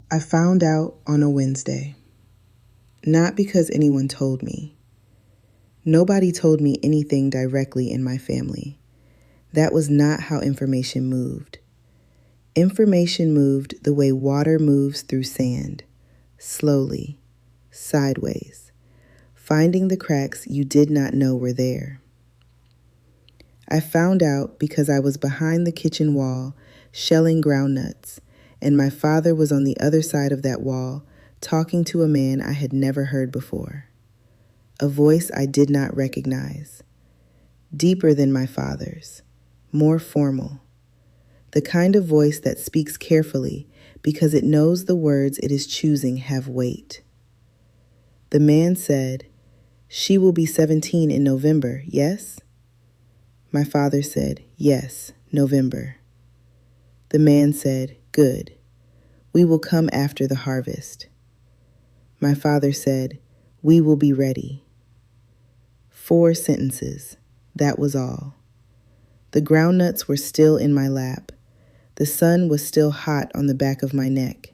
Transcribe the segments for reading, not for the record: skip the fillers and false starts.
I found out on a Wednesday. Not because anyone told me. Nobody told me anything directly in my family. That was not how information moved. Information moved the way water moves through sand, slowly, sideways, finding the cracks you did not know were there. I found out because I was behind the kitchen wall shelling groundnuts, and my father was on the other side of that wall talking to a man I had never heard before. A voice I did not recognize. Deeper than my father's, more formal. The kind of voice that speaks carefully because it knows the words it is choosing have weight. The man said, "She will be 17 in November, yes?" My father said, "Yes, November." The man said, "Good. We will come after the harvest." My father said, "We will be ready." 4 sentences. That was all. The groundnuts were still in my lap. The sun was still hot on the back of my neck.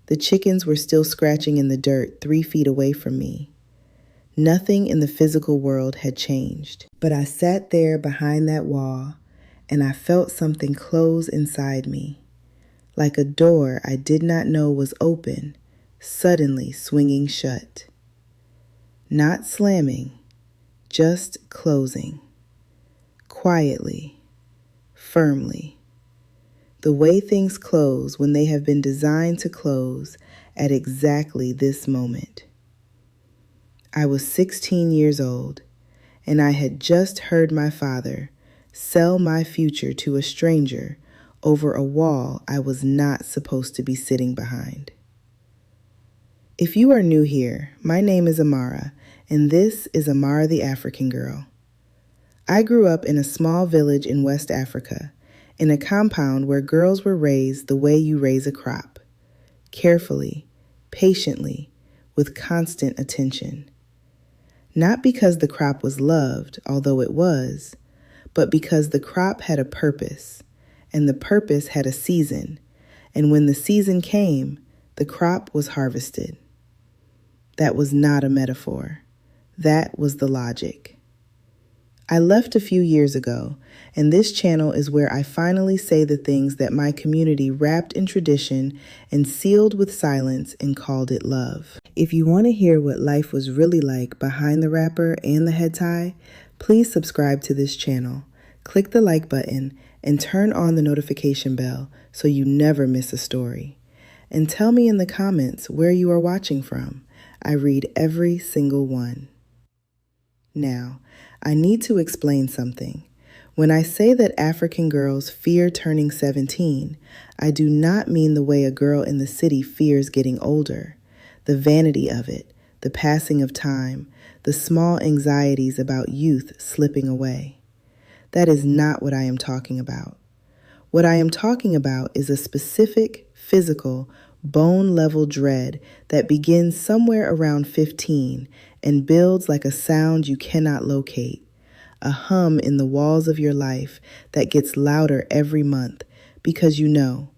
The chickens were still scratching in the dirt 3 feet away from me. Nothing in the physical world had changed. But I sat there behind that wall, and I felt something close inside me, like a door I did not know was open, suddenly swinging shut. Not slamming, just closing. Quietly, firmly. The way things close when they have been designed to close at exactly this moment. I was 16 years old, and I had just heard my father sell my future to a stranger over a wall I was not supposed to be sitting behind. If you are new here, my name is Amara, and this is Amara the African Girl. I grew up in a small village in West Africa, in a compound where girls were raised the way you raise a crop, carefully, patiently, with constant attention. Not because the crop was loved, although it was, but because the crop had a purpose, and the purpose had a season, and when the season came, the crop was harvested. That was not a metaphor. That was the logic. I left a few years ago, and this channel is where I finally say the things that my community wrapped in tradition and sealed with silence and called it love. If you want to hear what life was really like behind the wrapper and the head tie, please subscribe to this channel, click the like button, and turn on the notification bell so you never miss a story. And tell me in the comments where you are watching from. I read every single one. Now, I need to explain something. When I say that African girls fear turning 17, I do not mean the way a girl in the city fears getting older. The vanity of it, the passing of time, the small anxieties about youth slipping away. That is not what I am talking about. What I am talking about is a specific, physical, bone-level dread that begins somewhere around 15 and builds like a sound you cannot locate, a hum in the walls of your life that gets louder every month because you know,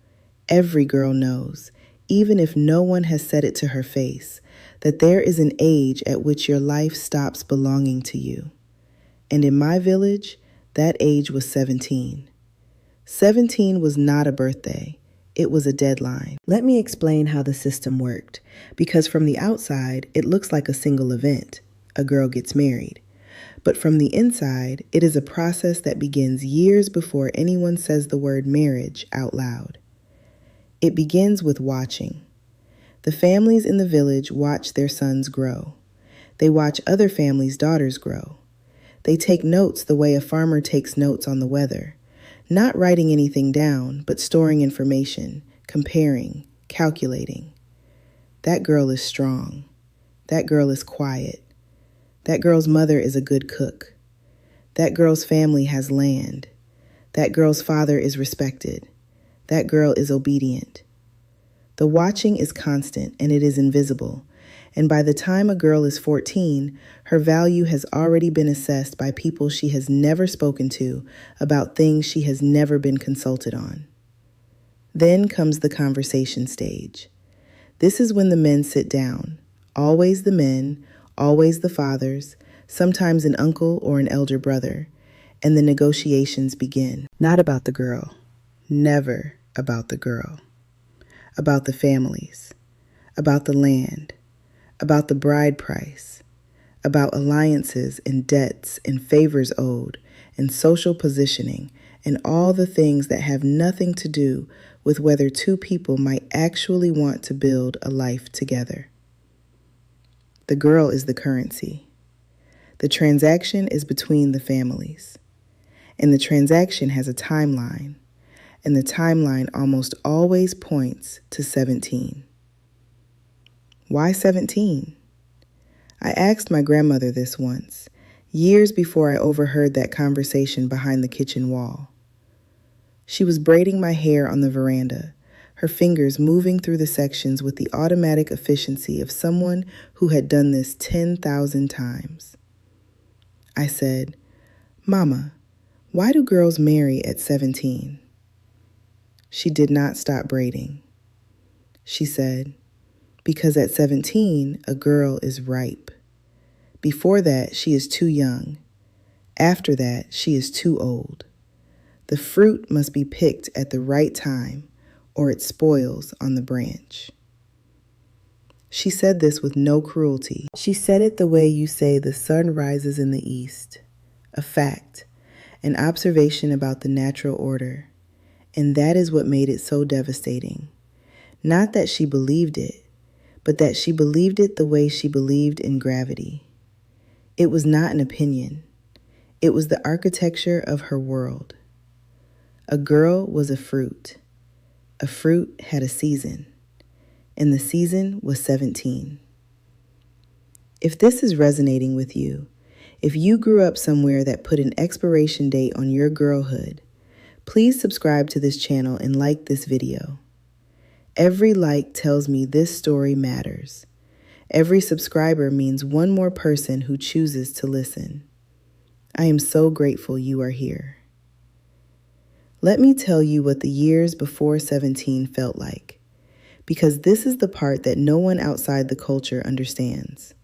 every girl knows, even if no one has said it to her face, that there is an age at which your life stops belonging to you. And in my village, that age was 17. 17 was not a birthday. It was a deadline. Let me explain how the system worked, because from the outside, it looks like a single event. A girl gets married. But from the inside, it is a process that begins years before anyone says the word marriage out loud. It begins with watching. The families in the village watch their sons grow. They watch other families' daughters grow. They take notes the way a farmer takes notes on the weather. Not writing anything down, but storing information, comparing, calculating. That girl is strong. That girl is quiet. That girl's mother is a good cook. That girl's family has land. That girl's father is respected. That girl is obedient. The watching is constant and it is invisible. And by the time a girl is 14, her value has already been assessed by people she has never spoken to about things she has never been consulted on. Then comes the conversation stage. This is when the men sit down. Always the men, always the fathers, sometimes an uncle or an elder brother, and the negotiations begin. Not about the girl. Never about the girl. About the families. About the land. About the bride price. About alliances and debts and favors owed and social positioning and all the things that have nothing to do with whether two people might actually want to build a life together. The girl is the currency. The transaction is between the families. And the transaction has a timeline. And the timeline almost always points to 17. Why 17? I asked my grandmother this once, years before I overheard that conversation behind the kitchen wall. She was braiding my hair on the veranda, her fingers moving through the sections with the automatic efficiency of someone who had done this 10,000 times. I said, "Mama, why do girls marry at 17? She did not stop braiding. She said, "Because at 17, a girl is ripe. Before that, she is too young. After that, she is too old. The fruit must be picked at the right time, or it spoils on the branch." She said this with no cruelty. She said it the way you say the sun rises in the east, a fact, an observation about the natural order. And that is what made it so devastating. Not that she believed it, but that she believed it the way she believed in gravity. It was not an opinion. It was the architecture of her world. A girl was a fruit. A fruit had a season. And the season was 17. If this is resonating with you, if you grew up somewhere that put an expiration date on your girlhood, please subscribe to this channel and like this video. Every like tells me this story matters. Every subscriber means one more person who chooses to listen. I am so grateful you are here. Let me tell you what the years before 17 felt like, because this is the part that no one outside the culture understands.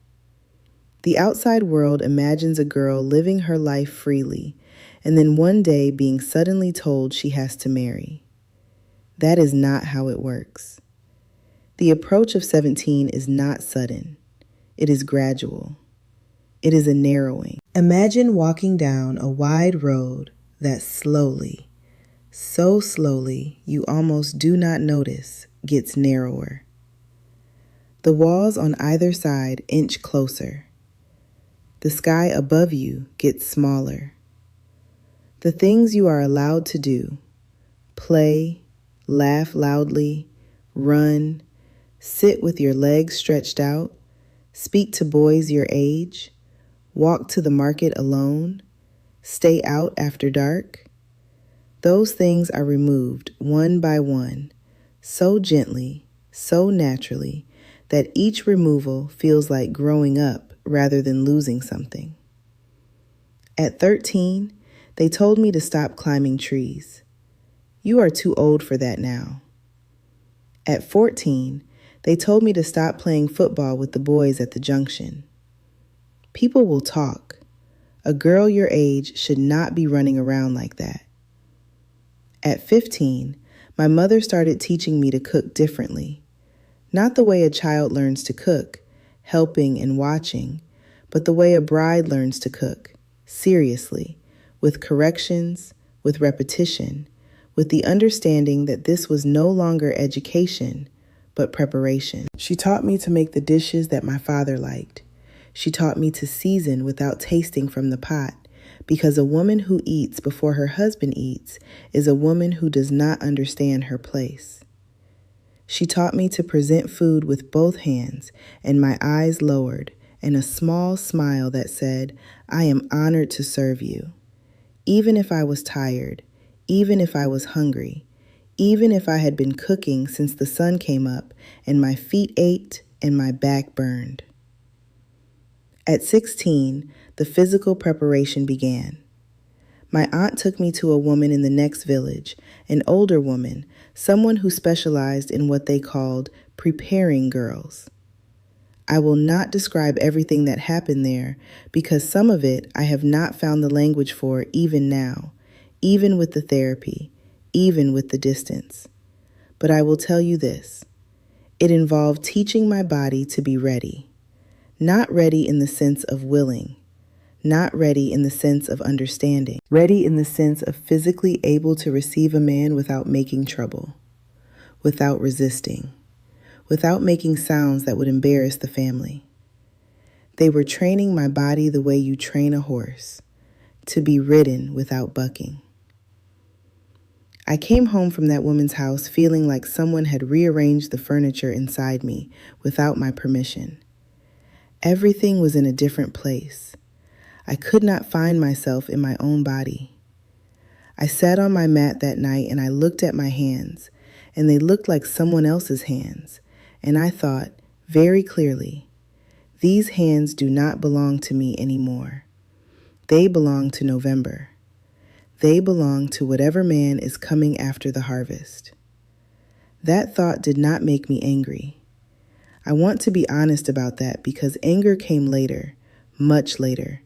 The outside world imagines a girl living her life freely, and then one day being suddenly told she has to marry. That is not how it works. The approach of 17 is not sudden. It is gradual. It is a narrowing. Imagine walking down a wide road that slowly, so slowly you almost do not notice, gets narrower. The walls on either side inch closer. The sky above you gets smaller. The things you are allowed to do, play, laugh loudly, run, sit with your legs stretched out, speak to boys your age, walk to the market alone, stay out after dark. Those things are removed one by one, so gently, so naturally, that each removal feels like growing up rather than losing something. At 13, they told me to stop climbing trees. You are too old for that now. At 14, they told me to stop playing football with the boys at the junction. People will talk. A girl your age should not be running around like that. At 15, my mother started teaching me to cook differently. Not the way a child learns to cook, helping and watching, but the way a bride learns to cook, seriously, with corrections, with repetition, with the understanding that this was no longer education, but preparation. She taught me to make the dishes that my father liked. She taught me to season without tasting from the pot, because a woman who eats before her husband eats is a woman who does not understand her place. She taught me to present food with both hands and my eyes lowered and a small smile that said, "I am honored to serve you." Even if I was tired, even if I was hungry, even if I had been cooking since the sun came up and my feet ached and my back burned. At 16, the physical preparation began. My aunt took me to a woman in the next village, an older woman, someone who specialized in what they called preparing girls. I will not describe everything that happened there because some of it I have not found the language for even now, even with the therapy, even with the distance. But I will tell you this. It involved teaching my body to be ready. Not ready in the sense of willing. Not ready in the sense of understanding. Ready in the sense of physically able to receive a man without making trouble, without resisting, without making sounds that would embarrass the family. They were training my body the way you train a horse, to be ridden without bucking. I came home from that woman's house feeling like someone had rearranged the furniture inside me without my permission. Everything was in a different place. I could not find myself in my own body. I sat on my mat that night and I looked at my hands, and they looked like someone else's hands, and I thought, very clearly, these hands do not belong to me anymore. They belong to November. They belong to whatever man is coming after the harvest. That thought did not make me angry. I want to be honest about that because anger came later, much later,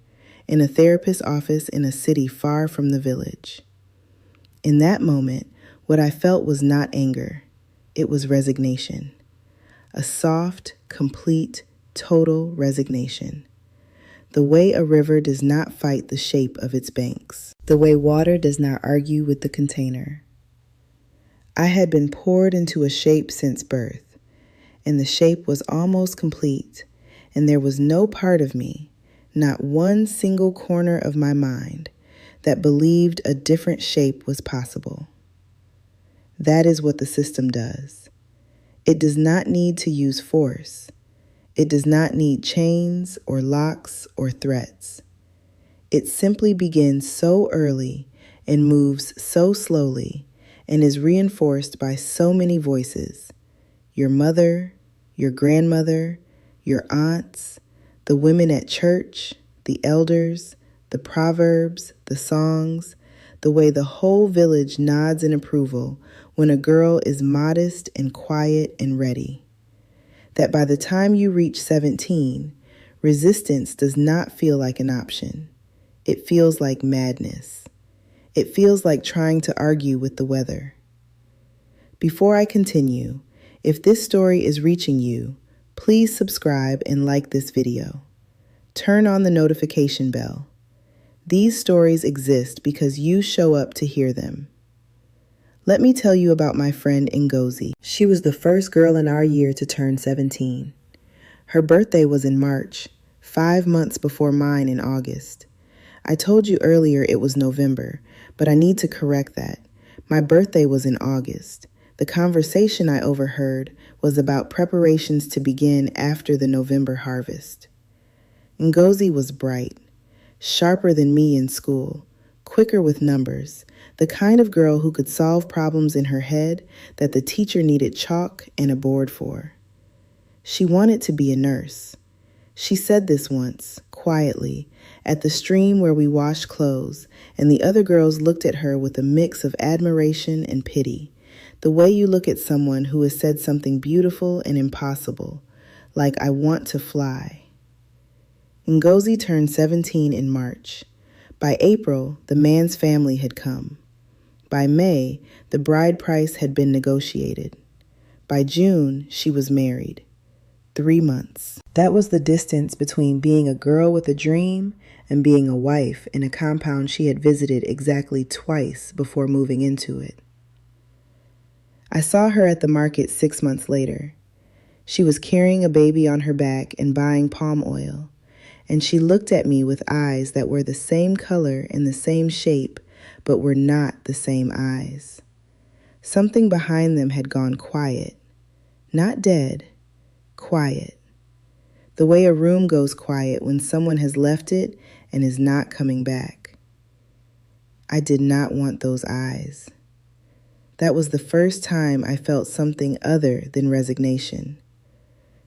in a therapist's office in a city far from the village. In that moment, what I felt was not anger. It was resignation. A soft, complete, total resignation. The way a river does not fight the shape of its banks. The way water does not argue with the container. I had been poured into a shape since birth, and the shape was almost complete, and there was no part of me, not one single corner of my mind, that believed a different shape was possible. That is what the system does. It does not need to use force. It does not need chains or locks or threats. It simply begins so early and moves so slowly and is reinforced by so many voices. Your mother, your grandmother, your aunts, the women at church, the elders, the proverbs, the songs, the way the whole village nods in approval when a girl is modest and quiet and ready. That by the time you reach 17, resistance does not feel like an option. It feels like madness. It feels like trying to argue with the weather. Before I continue, if this story is reaching you, please subscribe and like this video. Turn on the notification bell. These stories exist because you show up to hear them. Let me tell you about my friend Ngozi. She was the first girl in our year to turn 17. Her birthday was in March, 5 months before mine in August. I told you earlier it was November, but I need to correct that. My birthday was in August. The conversation I overheard was about preparations to begin after the November harvest. Ngozi was bright, sharper than me in school, quicker with numbers, the kind of girl who could solve problems in her head that the teacher needed chalk and a board for. She wanted to be a nurse. She said this once, quietly, at the stream where we washed clothes, and the other girls looked at her with a mix of admiration and pity, the way you look at someone who has said something beautiful and impossible, like I want to fly. Ngozi turned 17 in March. By April, the man's family had come. By May, the bride price had been negotiated. By June, she was married. 3 months. That was the distance between being a girl with a dream and being a wife in a compound she had visited exactly twice before moving into it. I saw her at the market 6 months later. She was carrying a baby on her back and buying palm oil, and she looked at me with eyes that were the same color and the same shape, but were not the same eyes. Something behind them had gone quiet. Not dead, quiet. The way a room goes quiet when someone has left it and is not coming back. I did not want those eyes. That was the first time I felt something other than resignation.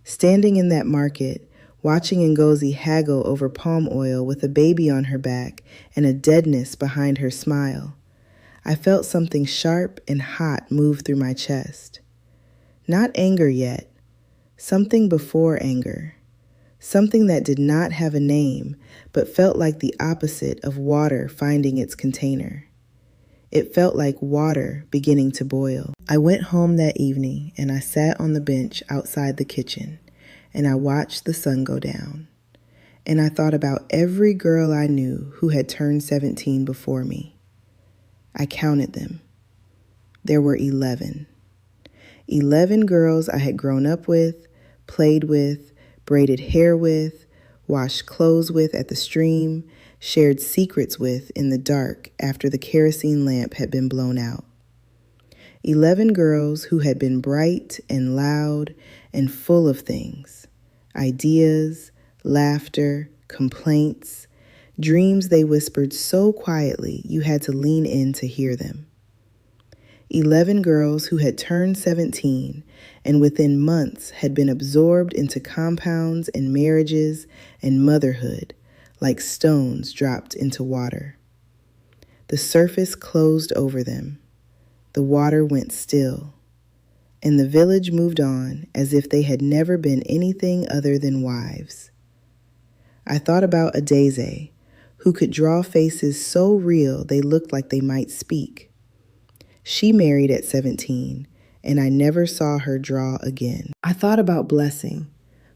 Standing in that market, watching Ngozi haggle over palm oil with a baby on her back and a deadness behind her smile, I felt something sharp and hot move through my chest. Not anger yet, something before anger, something that did not have a name but felt like the opposite of water finding its container. It felt like water beginning to boil. I went home that evening and I sat on the bench outside the kitchen and I watched the sun go down. And I thought about every girl I knew who had turned 17 before me. I counted them. There were 11. 11 girls I had grown up with, played with, braided hair with, washed clothes with at the stream, shared secrets with in the dark after the kerosene lamp had been blown out. 11 girls who had been bright and loud and full of things, ideas, laughter, complaints, dreams they whispered so quietly you had to lean in to hear them. 11 girls who had turned 17 and within months had been absorbed into compounds and marriages and motherhood like stones dropped into water. The surface closed over them. The water went still, and the village moved on as if they had never been anything other than wives. I thought about Adeze, who could draw faces so real they looked like they might speak. She married at 17, and I never saw her draw again. I thought about Blessing,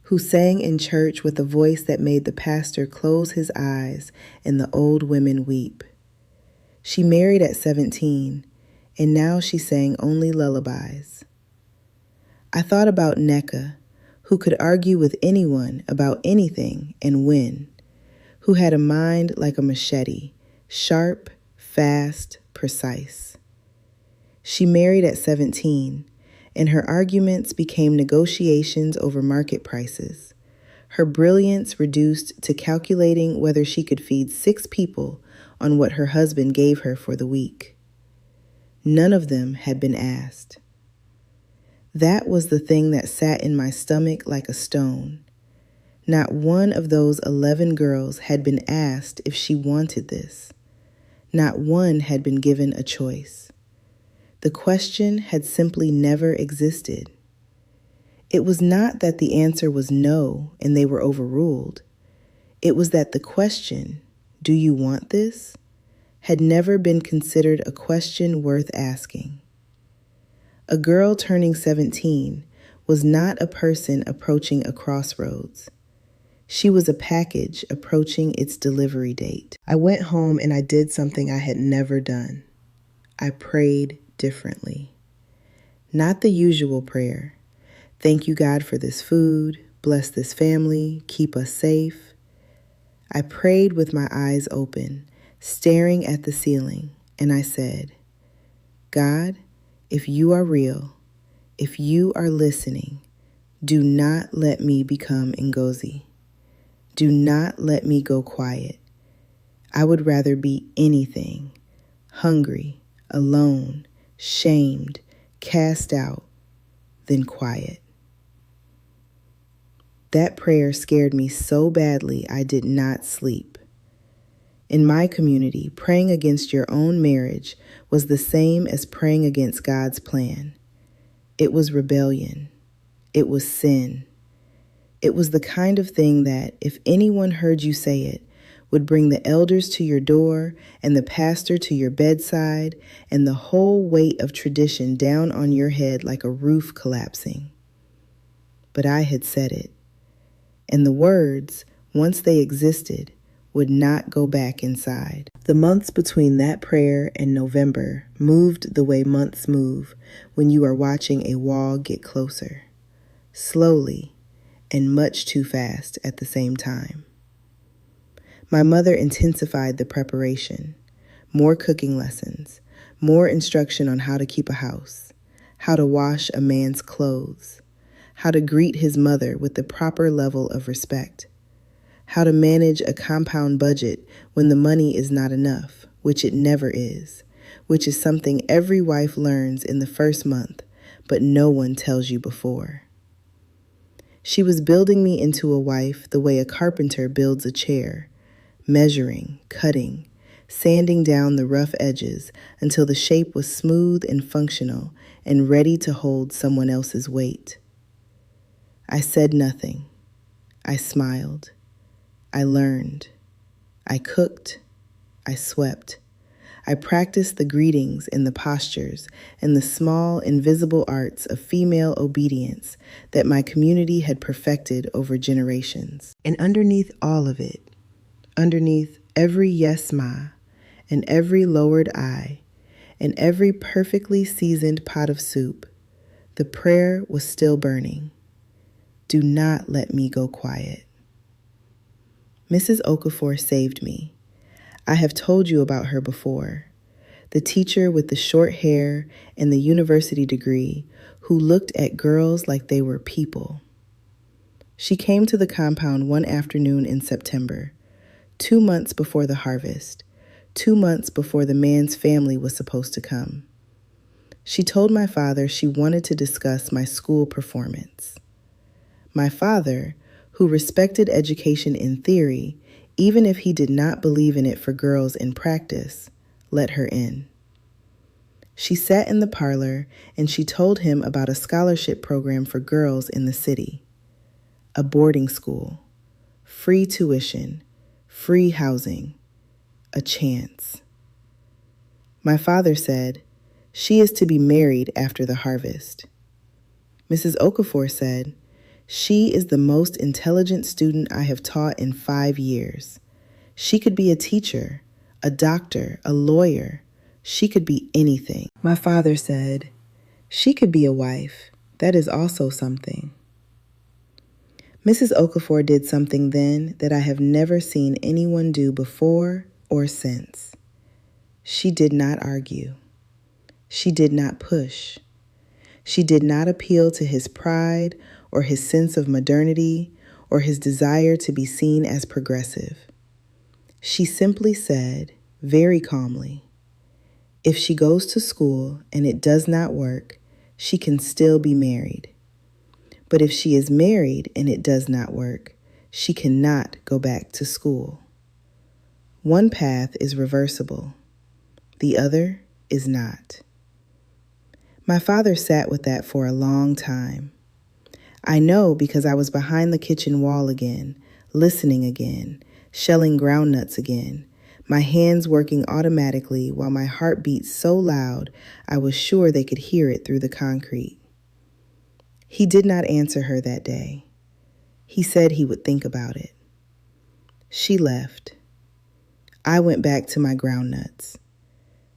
who sang in church with a voice that made the pastor close his eyes and the old women weep. She married at 17, and now she sang only lullabies. I thought about Nneka, who could argue with anyone about anything and win, who had a mind like a machete, sharp, fast, precise. She married at 17, and her arguments became negotiations over market prices. Her brilliance reduced to calculating whether she could feed 6 people on what her husband gave her for the week. None of them had been asked. That was the thing that sat in my stomach like a stone. Not one of those 11 girls had been asked if she wanted this. Not one had been given a choice. The question had simply never existed. It was not that the answer was no and they were overruled. It was that the question, "Do you want this?" had never been considered a question worth asking. A girl turning 17 was not a person approaching a crossroads. She was a package approaching its delivery date. I went home and I did something I had never done. I prayed differently. Not the usual prayer. Thank you, God, for this food. Bless this family. Keep us safe. I prayed with my eyes open, staring at the ceiling, and I said, God, if you are real, if you are listening, do not let me become Ngozi. Do not let me go quiet. I would rather be anything, hungry, alone, shamed, cast out, than quiet. That prayer scared me so badly I did not sleep. In my community, praying against your own marriage was the same as praying against God's plan. It was rebellion. It was sin. It was the kind of thing that, if anyone heard you say it, would bring the elders to your door and the pastor to your bedside and the whole weight of tradition down on your head like a roof collapsing. But I had said it, and the words, once they existed, would not go back inside. The months between that prayer and November moved the way months move when you are watching a wall get closer, slowly and much too fast at the same time. My mother intensified the preparation, more cooking lessons, more instruction on how to keep a house, how to wash a man's clothes, how to greet his mother with the proper level of respect, how to manage a compound budget when the money is not enough, which it never is, which is something every wife learns in the first month, but no one tells you before. She was building me into a wife the way a carpenter builds a chair, measuring, cutting, sanding down the rough edges until the shape was smooth and functional and ready to hold someone else's weight. I said nothing. I smiled. I learned. I cooked. I swept. I practiced the greetings and the postures and the small, invisible arts of female obedience that my community had perfected over generations. And underneath all of it, underneath every yes ma, and every lowered eye, and every perfectly seasoned pot of soup, the prayer was still burning. Do not let me go quiet. Mrs. Okafor saved me. I have told you about her before. The teacher with the short hair and the university degree who looked at girls like they were people. She came to the compound one afternoon in September, 2 months before the harvest, 2 months before the man's family was supposed to come. She told my father she wanted to discuss my school performance. My father, who respected education in theory, even if he did not believe in it for girls in practice, let her in. She sat in the parlor and she told him about a scholarship program for girls in the city. A boarding school, free tuition, free housing, a chance. My father said, she is to be married after the harvest. Mrs. Okafor said, she is the most intelligent student I have taught in 5 years. She could be a teacher, a doctor, a lawyer. She could be anything. My father said, she could be a wife. That is also something. Mrs. Okafor did something then that I have never seen anyone do before or since. She did not argue. She did not push. She did not appeal to his pride or his sense of modernity or his desire to be seen as progressive. She simply said, very calmly, if she goes to school and it does not work, she can still be married. But if she is married and it does not work, she cannot go back to school. One path is reversible. The other is not. My father sat with that for a long time. I know because I was behind the kitchen wall again, listening again, shelling groundnuts again, my hands working automatically while my heart beat so loud I was sure they could hear it through the concrete. He did not answer her that day. He said he would think about it. She left. I went back to my groundnuts.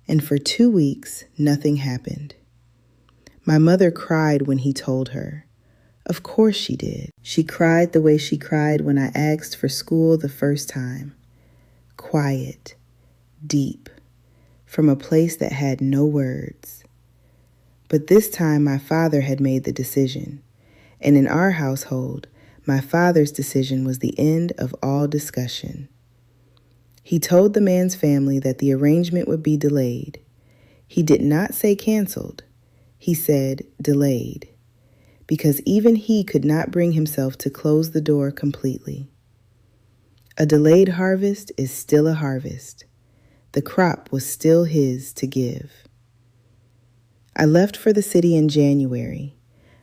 And for 2 weeks, nothing happened. My mother cried when he told her. Of course she did. She cried the way she cried when I asked for school the first time. Quiet, deep, from a place that had no words. But this time my father had made the decision. And in our household, my father's decision was the end of all discussion. He told the man's family that the arrangement would be delayed. He did not say canceled. He said delayed, because even he could not bring himself to close the door completely. A delayed harvest is still a harvest. The crop was still his to give. I left for the city in January.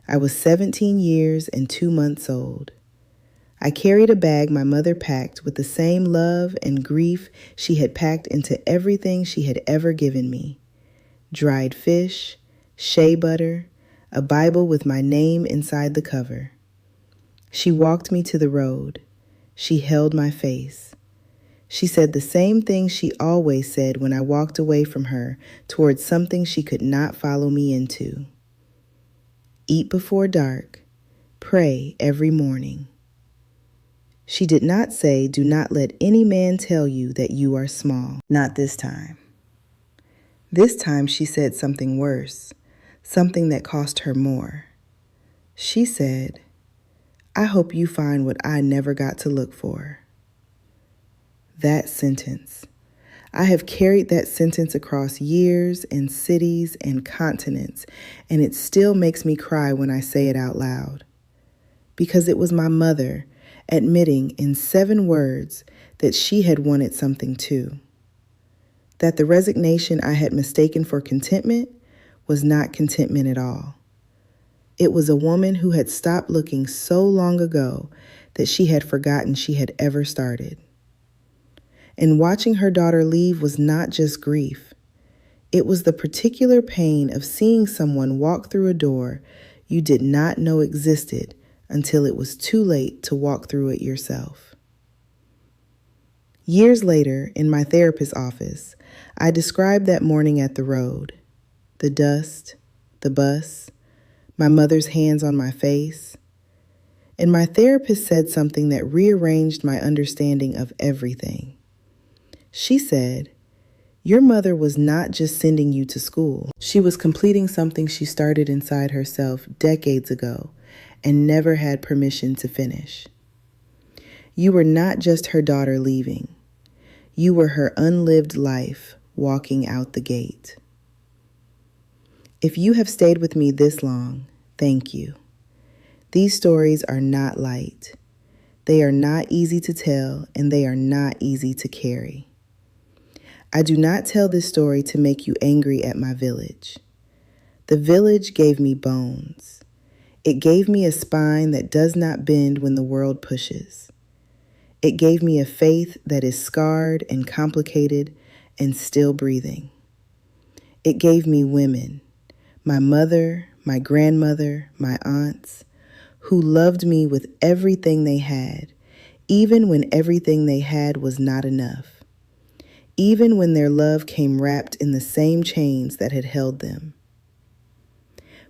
I was 17 years and 2 months old. I carried a bag my mother packed with the same love and grief she had packed into everything she had ever given me. Dried fish, shea butter, a Bible with my name inside the cover. She walked me to the road. She held my face. She said the same thing she always said when I walked away from her towards something she could not follow me into. Eat before dark. Pray every morning. She did not say, do not let any man tell you that you are small. Not this time. This time she said something worse, something that cost her more. She said, I hope you find what I never got to look for. That sentence. I have carried that sentence across years and cities and continents, and it still makes me cry when I say it out loud. Because it was my mother admitting in 7 words that she had wanted something too. That the resignation I had mistaken for contentment was not contentment at all. It was a woman who had stopped looking so long ago that she had forgotten she had ever started. And watching her daughter leave was not just grief. It was the particular pain of seeing someone walk through a door you did not know existed until it was too late to walk through it yourself. Years later, in my therapist's office, I described that morning at the road. The dust, the bus, my mother's hands on my face. And my therapist said something that rearranged my understanding of everything. She said, "Your mother was not just sending you to school. She was completing something she started inside herself decades ago and never had permission to finish. You were not just her daughter leaving. You were her unlived life walking out the gate." If you have stayed with me this long, thank you. These stories are not light. They are not easy to tell, and they are not easy to carry. I do not tell this story to make you angry at my village. The village gave me bones. It gave me a spine that does not bend when the world pushes. It gave me a faith that is scarred and complicated and still breathing. It gave me women, my mother, my grandmother, my aunts, who loved me with everything they had, even when everything they had was not enough, even when their love came wrapped in the same chains that had held them.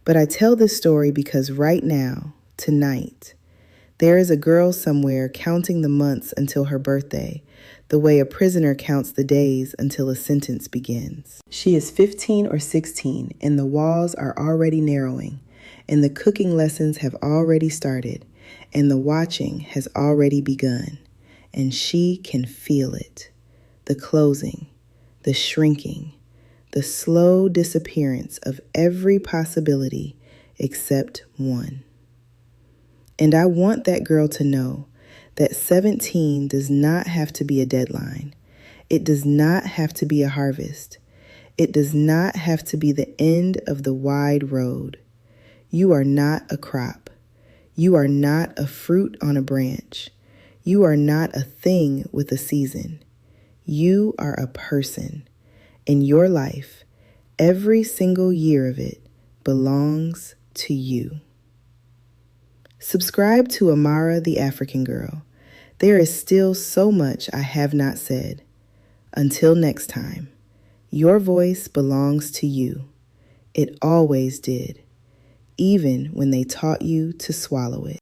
But I tell this story because right now, tonight, there is a girl somewhere counting the months until her birthday, the way a prisoner counts the days until a sentence begins. She is 15 or 16, and the walls are already narrowing, and the cooking lessons have already started, and the watching has already begun, and she can feel it. The closing, the shrinking, the slow disappearance of every possibility except one. And I want that girl to know that 17 does not have to be a deadline. It does not have to be a harvest. It does not have to be the end of the wide road. You are not a crop. You are not a fruit on a branch. You are not a thing with a season. You are a person. In your life, every single year of it belongs to you. Subscribe to Amara the African Girl. There is still so much I have not said. Until next time, your voice belongs to you. It always did, even when they taught you to swallow it.